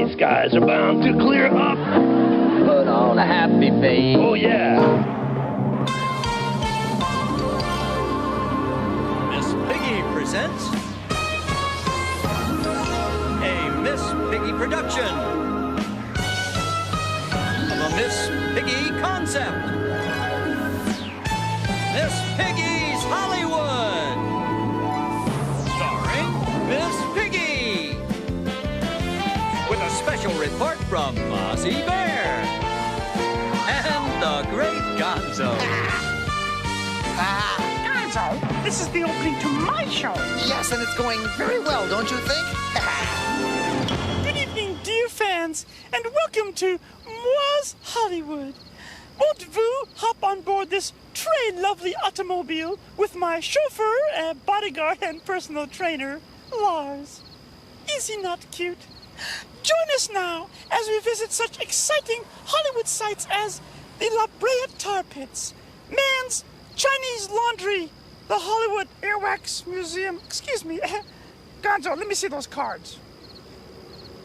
cloudy skies are bound to clear up. Put on a happy face. Oh, yeah. Miss Piggy presents a Miss Piggy production of a Miss Piggy concept. Miss Piggy's Hollywood, starring Miss Piggy, with a special report from Fozzie Bear and the great Gonzo. Gonzo, this is the opening to my show. Yes, and it's going very well, don't you think? Good evening, dear fans, and welcome to Moi's Hollywood. Won't vous hop on board this très lovely automobile with my chauffeur, bodyguard, and personal trainer, Lars? Is he not cute? Join us now as we visit such exciting Hollywood sites as the La Brea Tar Pits, Man's Chinese Laundry, the Hollywood Earwax Museum. Excuse me, Gonzo, let me see those cards.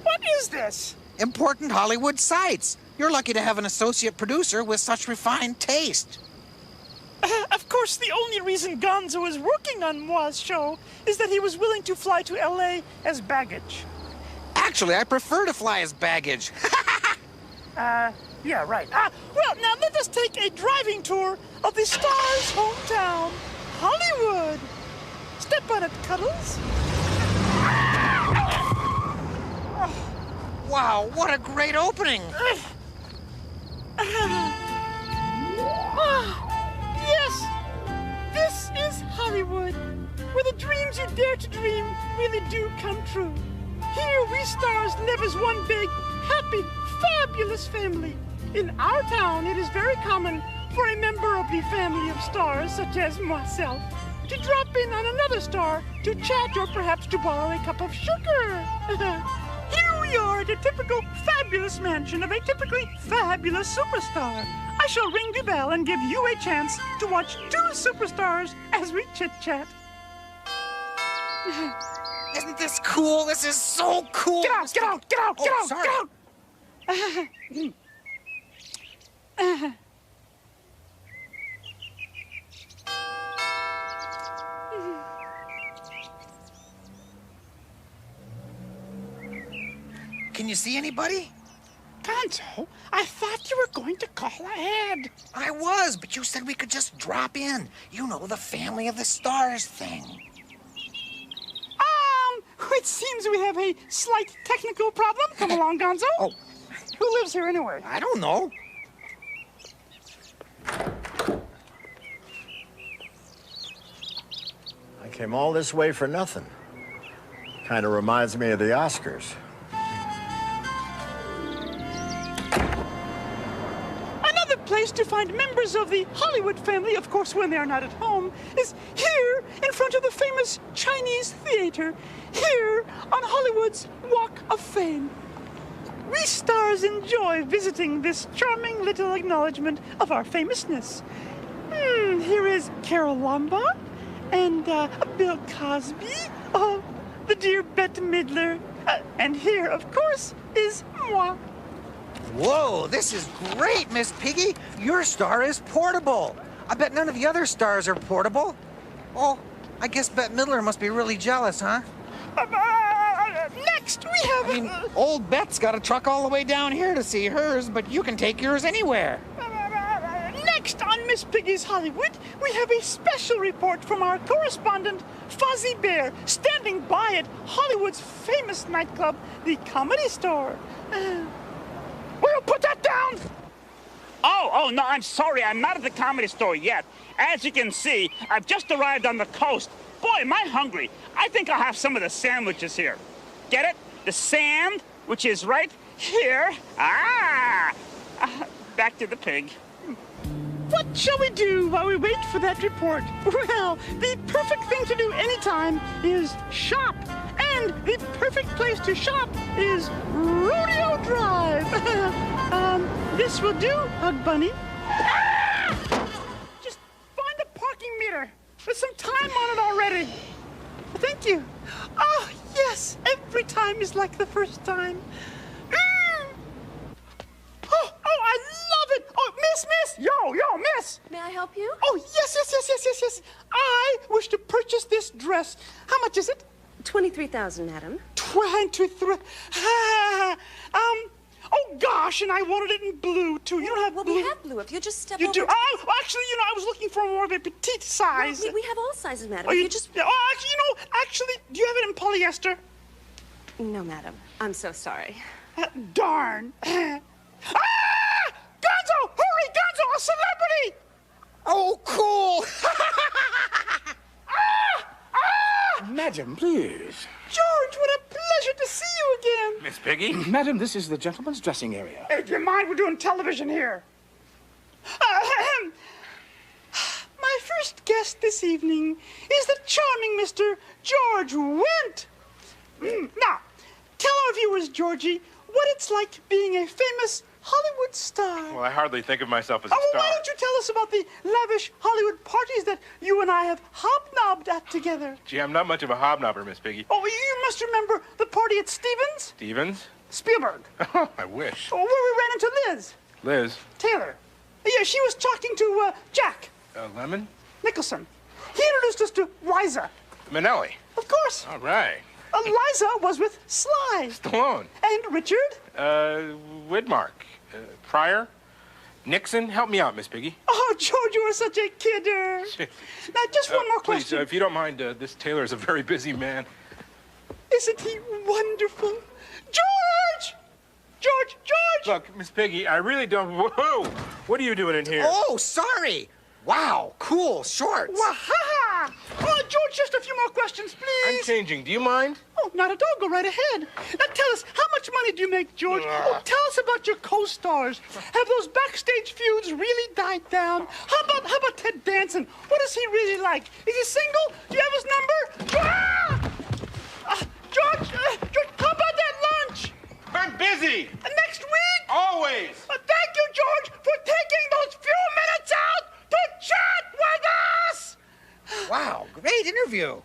What is this? Important Hollywood sites. You're lucky to have an associate producer with such refined taste. Of course, the only reason Gonzo is working on Moi's show is that he was willing to fly to L.A. as baggage. Actually, I prefer to fly as baggage. Yeah, right. Well, now let us take a driving tour of the star's hometown, Hollywood. Step on it, Cuddles. Wow, what a great opening. Yes, this is Hollywood, where the dreams you dare to dream really do come true. Here we stars live as one big, happy, fabulous family. In our town, it is very common for a member of the family of stars, such as myself, to drop in on another star to chat or perhaps to borrow a cup of sugar. Here we are at a typical fabulous mansion of a typically fabulous superstar. I shall ring the bell and give you a chance to watch two superstars as we chit-chat. Isn't this cool? This is so cool. Get out, get out, get out, get out, sorry. get out! Can you see anybody? Gonzo, I thought you were going to call ahead. I was, but you said we could just drop in. You know, the family of the stars thing. It seems we have a slight technical problem. Come along, Gonzo. Oh. Who lives here anyway? I don't know. I came all this way for nothing. Kind of reminds me of the Oscars. Another place to find members of the Hollywood family, of course, when they are not at home, is here in front of the famous Chinese theater, here on Hollywood's Walk of Fame. We stars enjoy visiting this charming little acknowledgement of our famousness. Here is Carol Lombard and Bill Cosby, the dear Bette Midler, and here, of course, is moi. Whoa, this is great, Miss Piggy. Your star is portable. I bet none of the other stars are portable. Oh, I guess Bette Midler must be really jealous, huh? Next, we have... I mean, old Bette's got a truck all the way down here to see hers, but you can take yours anywhere. Next on Miss Piggy's Hollywood, we have a special report from our correspondent, Fozzie Bear, standing by at Hollywood's famous nightclub, the Comedy Store. Will you put that down? Oh, no, I'm sorry. I'm not at the Comedy Store yet. As you can see, I've just arrived on the coast. Boy, am I hungry. I think I'll have some of the sandwiches here. Get it? The sand, which is right here. Back to the pig. What shall we do while we wait for that report? Well, the perfect thing to do anytime is shop. And the perfect place to shop is Rodeo Drive. This will do, Hug Bunny. Just find a parking meter. There's some time on it already. Thank you. Oh, yes. Every time is like the first time. Miss! Yo, miss! May I help you? Oh, yes. I wish to purchase this dress. How much is it? 23,000, madam. 23. Oh, gosh, and I wanted it in blue, too. You don't have well, blue? we have blue. If you just step You over... do? Oh, actually, I was looking for more of a petite size. Well, we have all sizes, madam. Oh, you just... Oh, actually, do you have it in polyester? No, madam. I'm so sorry. Darn. Gonzo! Hurry, Gonzo! A celebrity! Oh, cool! Madam, please. George, what a pleasure to see you again. Miss Piggy? Madam, this is the gentleman's dressing area. Hey, do you mind? We're doing television here. My first guest this evening is the charming Mr. George Wendt. Now, tell our viewers, Georgie, what it's like being a famous Hollywood star. Well, I hardly think of myself as a Well, star. why don't you tell us about the lavish Hollywood parties that you and I have hobnobbed at together? Gee, I'm not much of a hobnobber, Miss Piggy. Oh, you must remember the party at Stevens? Stevens? Spielberg. I wish. Oh, where we ran into Liz. Liz? Tailor. Yeah, she was talking to Jack Lemon? Nicholson. He introduced us to Liza. Manelli? Of course. All right. Liza was with Sly. Stallone? And Richard? Widmark? Pryor? Nixon? Help me out, Miss Piggy. Oh, George, you are such a kidder. Now, just one more Please, question. if you don't mind, this tailor is a very busy man. Isn't he wonderful? George! George! Look, Miss Piggy, I really don't... Whoa! What are you doing in here? Oh, sorry. Wow, cool shorts. Wahaha! Oh, George, just a few more questions, please. I'm changing. Do you mind? Oh, not at all. Go right ahead. Now, tell us, how much money do you make, George? Oh, tell us about your co-stars. Have those backstage feuds really died down? How about Ted Danson? What is he really like? Is he single? Do you have his number? George, how about that lunch? I'm busy! Next week? Always! Thank you, George, for taking those few minutes out to chat with us! Wow, great interview.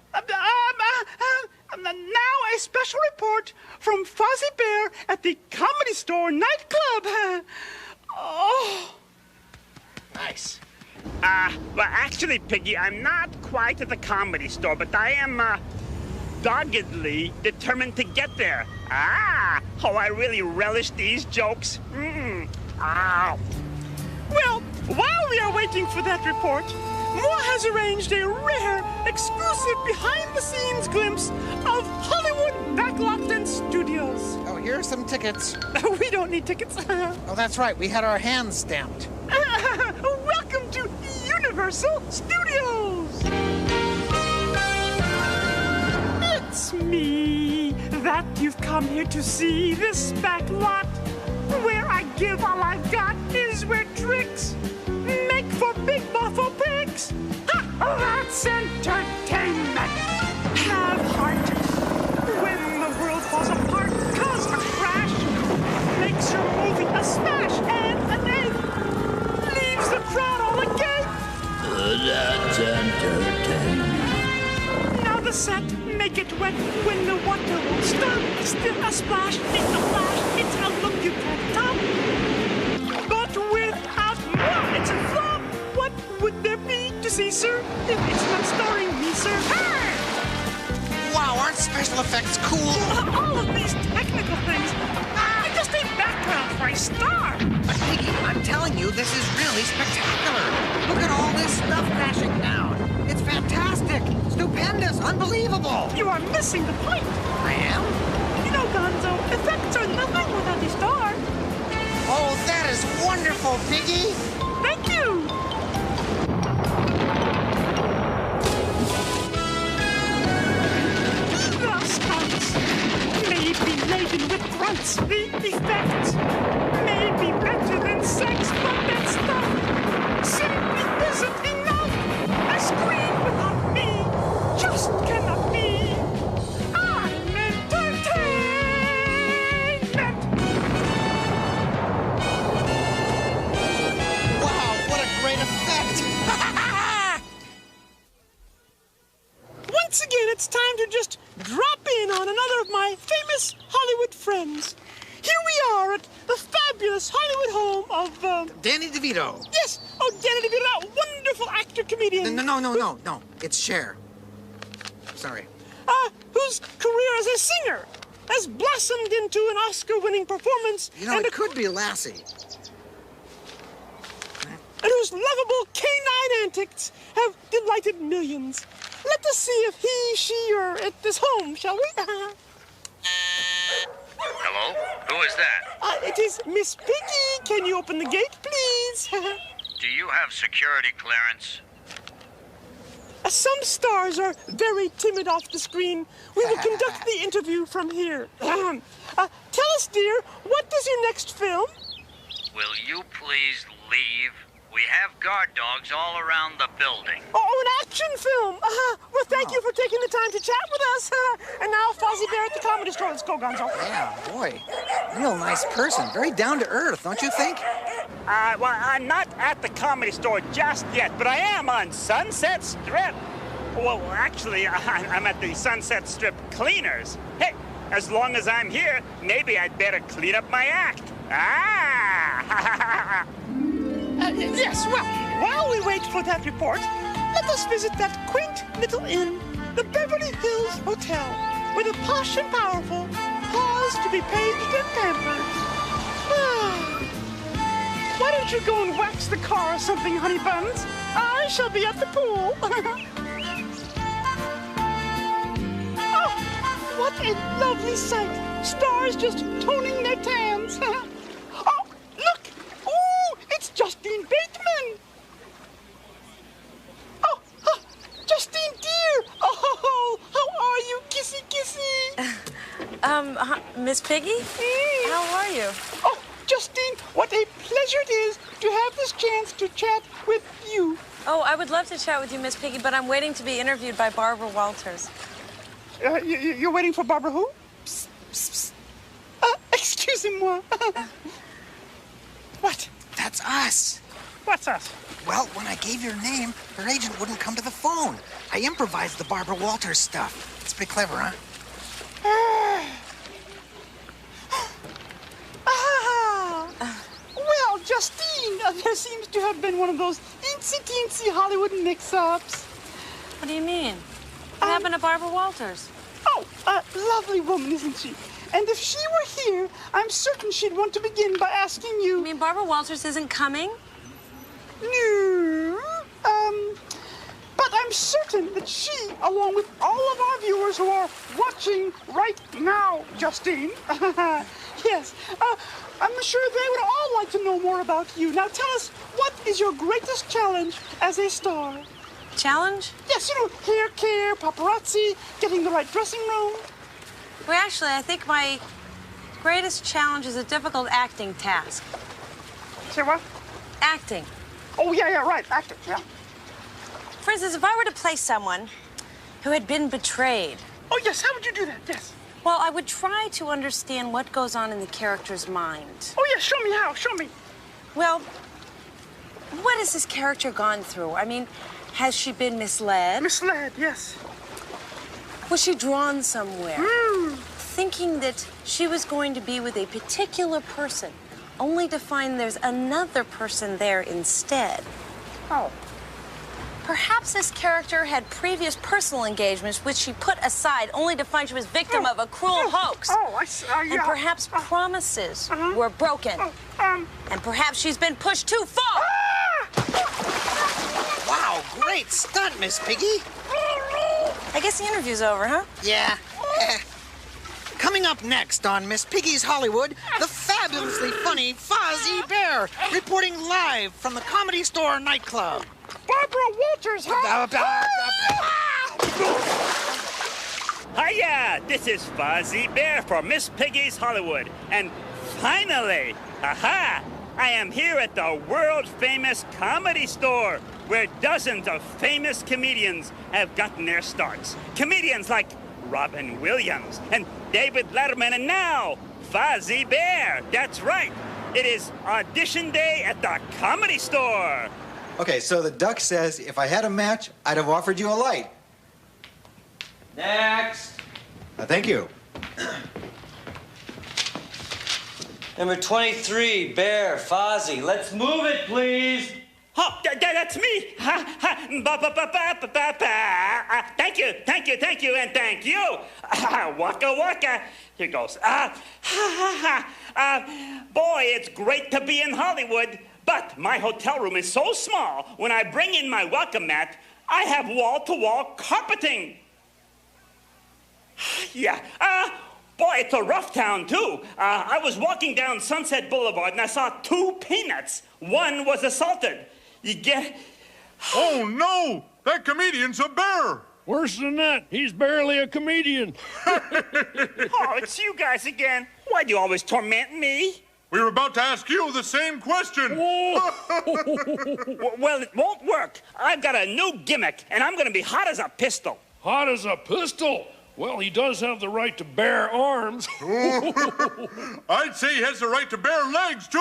Now a special report from Fozzie Bear at the Comedy Store nightclub. Oh. Nice. Well, actually, Piggy, I'm not quite at the Comedy Store, but I am, doggedly determined to get there. Oh, I really relish these jokes. Ow. Well, while we are waiting for that report, Moore has arranged a rare, exclusive behind-the-scenes glimpse of Hollywood Backlockton Studios. Oh, here are some tickets. We don't need tickets. Oh, that's right. We had our hands stamped. Welcome to Universal Studios. It's me that you've come here to see, this back lot, where I give all I've got is where tricks make for big buffalo pigs. That's entertainment. Have heart when the world falls apart, 'cause a crash makes your movie a smash, and an egg leaves the crowd all agape. That's entertainment. Now the set make it wet when the water won't stop. Still a splash, it's a flash, it's a look you can't top. But without more, it's a flop. What would there be to see, sir, if it's not starring me, sir? Hey! Wow, aren't special effects cool? All of these technical things are just a background for a star. But Piggy, I'm telling you, this is really spectacular. Look at all this stuff crashing down. It's fantastic, stupendous, unbelievable. You are missing the point. I am? You know, Gonzo, effects are nothing without a star. Oh, that is wonderful, Piggy. Thank you. The stunts may be laden with grunts. The effects may be better than sex, but that stuff simply isn't enough. A screen without me just cannot be. I'm entertainment. Wow, what a great effect. Once again, it's time to just drop in on another of my famous Hollywood friends. Here we are at the fabulous Hollywood home of, Danny DeVito. Yes! Oh, Danny DeVito, that wonderful actor-comedian. No. It's Cher. Sorry. Whose career as a singer has blossomed into an Oscar-winning performance. You know, it could be Lassie. And whose lovable canine antics have delighted millions. Let us see if he, she, or it is home, shall we? Hello? Who is that? It is Miss Piggy. Can you open the gate, please? Do you have security clearance? Some stars are very timid off the screen. We will conduct the interview from here. Tell us, dear, what is your next film? Will you please leave? We have guard dogs all around the building. Oh, an action film. Well, thank you for taking the time to chat with us. And now, Fozzie Bear at the Comedy Store. Let's go, Gonzo. Yeah, boy. Real nice person. Very down to earth, don't you think? Well, I'm not at the Comedy Store just yet, but I am on Sunset Strip. Well, actually, I'm at the Sunset Strip Cleaners. Hey, as long as I'm here, maybe I'd better clean up my act. Yes, well, while we wait for that report, let us visit that quaint little inn, the Beverly Hills Hotel, where the posh and powerful pause to be paged and pampered. Why don't you go and wax the car or something, honey buns? I shall be at the pool. Oh, what a lovely sight. Stars just toning their tans. Oh, look. Ooh, it's Justine Bateman. Oh, Justine, dear. Oh, how are you? Kissy, kissy. Miss Piggy? How are you? Oh, Justine, what a pleasure it is to have this chance to chat with you. Oh, I would love to chat with you, Miss Piggy, but I'm waiting to be interviewed by Barbara Walters. You're waiting for Barbara who? Psst, psst, psst. Excusez-moi. What? That's us. What's us? Well, when I gave your name, her agent wouldn't come to the phone. I improvised the Barbara Walters stuff. It's pretty clever, huh? Well, Justine, there seems to have been one of those teensy Hollywood mix-ups. What do you mean? What happened to Barbara Walters? Oh, lovely woman, isn't she? And if she were here, I'm certain she'd want to begin by asking you... You mean Barbara Walters isn't coming? No. But I'm certain that she, along with all of our viewers who are watching right now, Justine, yes, I'm sure they would all like to know more about you. Now tell us, what is your greatest challenge as a star? Challenge? Yes, you know, hair care, paparazzi, getting the right dressing room. Well, actually, I think my greatest challenge is a difficult acting task. Say what? Acting. Oh, yeah, right, acting, yeah. For instance, if I were to play someone who had been betrayed. Oh, yes, how would you do that? Yes. Well, I would try to understand what goes on in the character's mind. Oh, yes, show me how, show me. Well, what has this character gone through? I mean, has she been misled? Misled, yes. Was she drawn somewhere? Thinking that she was going to be with a particular person, only to find there's another person there instead. Oh. Perhaps this character had previous personal engagements which she put aside only to find she was victim of a cruel hoax. Oh, I see. Yeah. And perhaps promises were broken. And perhaps she's been pushed too far. Wow, great stunt, Miss Piggy. I guess the interview's over, huh? Yeah. Coming up next on Miss Piggy's Hollywood, the fabulously funny Fozzie Bear, reporting live from the Comedy Store nightclub. Barbara Walters, huh? Hiya! This is Fozzie Bear for Miss Piggy's Hollywood. And finally, aha! I am here at the world-famous Comedy Store, where dozens of famous comedians have gotten their starts. Comedians like Robin Williams and David Letterman, and now Fozzie Bear. That's right. It is audition day at the Comedy Store. Okay, so the duck says if I had a match, I'd have offered you a light. Next. Thank you. Number 23, Bear, Fozzie. Let's move it, please. Oh, that's me. Thank you, and thank you. Waka waka. Here goes. Boy, it's great to be in Hollywood, but my hotel room is so small. When I bring in my welcome mat, I have wall-to-wall carpeting. Yeah. Boy, it's a rough town, too. I was walking down Sunset Boulevard, and I saw 2 peanuts. One was assaulted. You get... Oh, no! That comedian's a bear! Worse than that, he's barely a comedian. Oh, it's you guys again. Why do you always torment me? We were about to ask you the same question. Well, it won't work. I've got a new gimmick, and I'm going to be hot as a pistol. Hot as a pistol? Well, he does have the right to bear arms. I'd say he has the right to bear legs, too.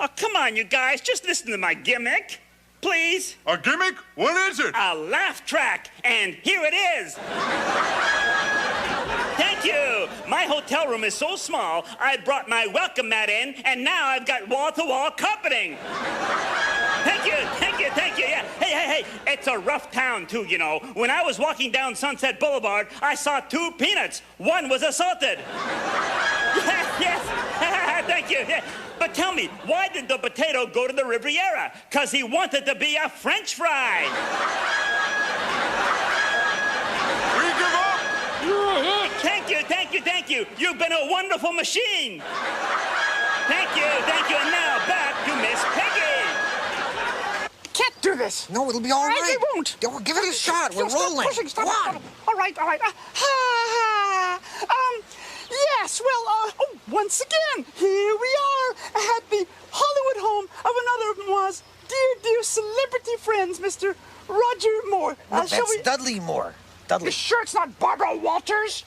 Oh, come on, you guys. Just listen to my gimmick, please. A gimmick? What is it? A laugh track, and here it is. Thank you. My hotel room is so small, I brought my welcome mat in, and now I've got wall-to-wall carpeting. Thank you. Yeah. Hey, it's a rough town, too, you know. When I was walking down Sunset Boulevard, I saw 2 peanuts. One was assaulted. Yes. Thank you. Yeah. But tell me, why did the potato go to the Riviera? 'Cause he wanted to be a French fry. We give up. You're a hit. Thank you. You've been a wonderful machine. Thank you. And now back to Miss Piggy. Can't do this. No, it'll be all right. I won't. Give it a shot. We're rolling. Stop. Come on. All right. Yes, well, once again, here we are at the Hollywood home of another of Moire's dear celebrity friends, Mr. Roger Moore. No, that's Dudley Moore. Dudley. You sure it's not Barbara Walters?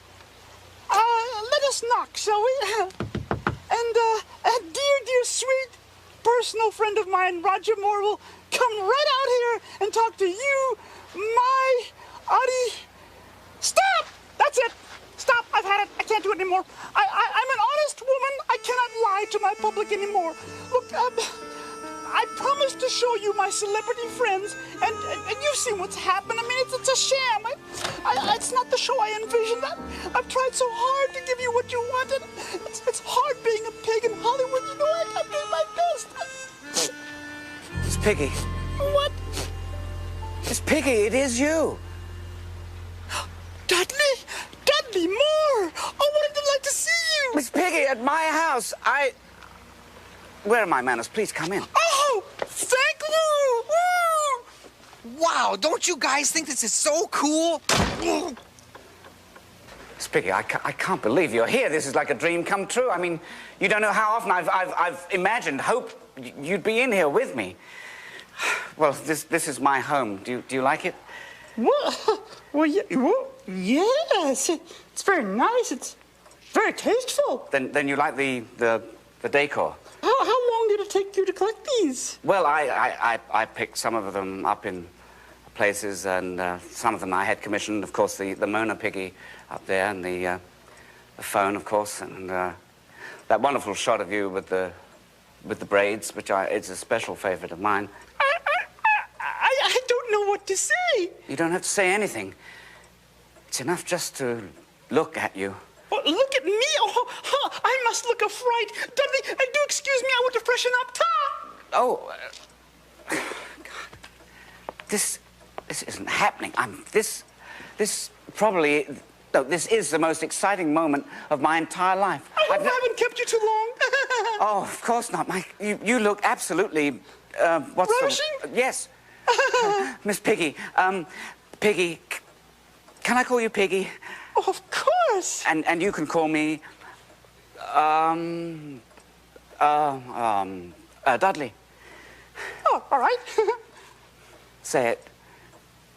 Let us knock, shall we? And a dear, sweet, personal friend of mine, Roger Moore, will come right out here and talk to you, my Audie. Stop! That's it. Stop, I've had it. I can't do it anymore. I'm an honest woman. I cannot lie to my public anymore. Look, I promised to show you my celebrity friends, and you've seen what's happened. I mean, it's a sham. It's not the show I envisioned. I've tried so hard to give you what you wanted. It's hard being a pig in Hollywood. You know, I'm doing my best. Miss Piggy. What? Miss Piggy, it is you. Dudley Moore! Oh, what a delight to see you! Miss Piggy, at my house, Where are my manners? Please come in. Oh, thank you! Woo! Wow, don't you guys think this is so cool? Miss Piggy, I can't believe you're here. This is like a dream come true. I mean, you don't know how often I've imagined, hoped you'd be in here with me. Well, this is my home. Do you like it? Well, yes. It's very nice. It's very tasteful. Then you like the decor? How long did it take you to collect these? Well, I picked some of them up in places, and some of them I had commissioned. Of course, the Mona Piggy up there, and the phone, of course, and that wonderful shot of you with the braids, which it's a special favorite of mine. I don't know what to say. You don't have to say anything. It's enough just to look at you. Oh, look at me? Oh, I must look a fright. Dudley, do excuse me. I want to freshen up. Oh, God. This isn't happening. This probably... No, this is the most exciting moment of my entire life. I hope I haven't kept you too long. Oh, of course not, Mike. You look absolutely... ravishing? Yes. Miss Piggy. Piggy... Can I call you Piggy? Oh, of course. And you can call me... Dudley. Oh, all right. Say it.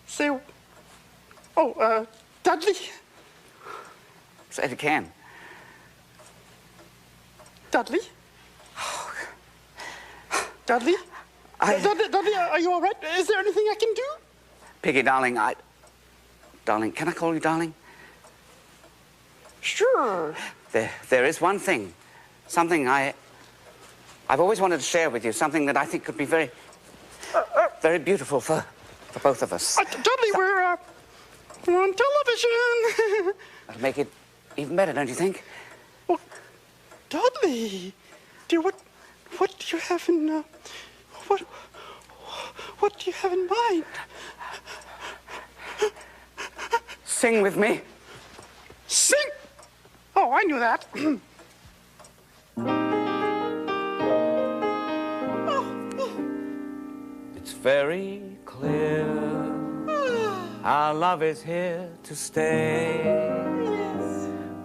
Say... Oh, Dudley. Say it again. Dudley? Dudley? Dudley, are you all right? Is there anything I can do? Piggy, darling, Darling, can I call you darling? Sure. there is one thing, something I've always wanted to share with you, something that I think could be very, very beautiful for both of us. Dudley, we're on television. That'll make it even better, don't you think? Well, Dudley, dear, what do you have in what do you have in mind? Sing with me. Sing? Oh, I knew that. It's very clear our love is here to stay.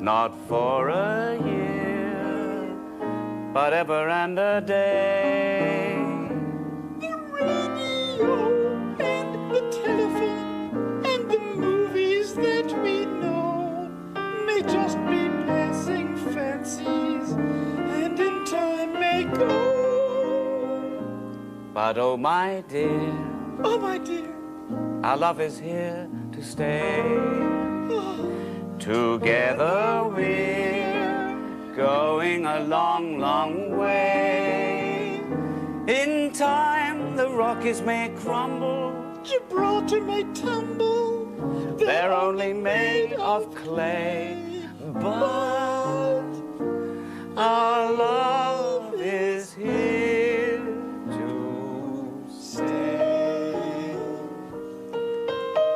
Not for a year, but ever and a day. The radio and the telephone and the movies that we know may just be passing fancies and in time may go. But oh my dear, our love is here to stay. Together we're going a long, long way. In time the Rockies may crumble, Gibraltar may tumble. They're only made of clay, but our love is here to stay.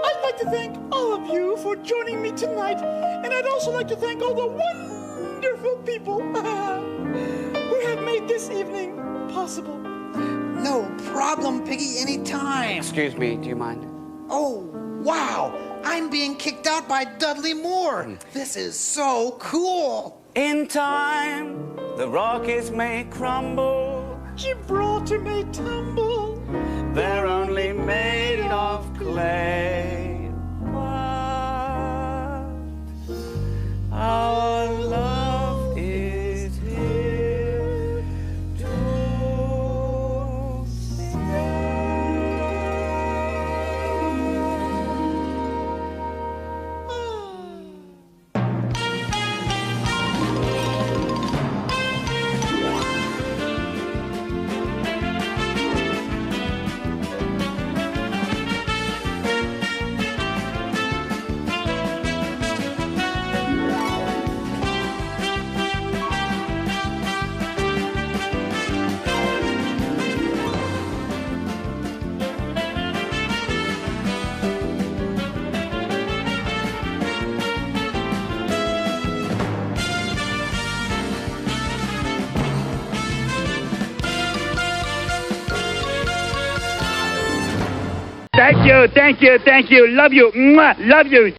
I'd like to thank all of you for joining me tonight, and I'd also like to thank all the wonderful people who have made this evening possible. No problem, Piggy, anytime. Excuse me, do you mind? Oh, wow. I'm being kicked out by Dudley Moore. This is so cool. In time, the Rockies may crumble, Gibraltar may tumble. They're only made of clay, but our love is here to stay. Thank you. Love you. Mwah, love you.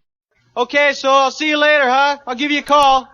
Okay, so I'll see you later, huh? I'll give you a call.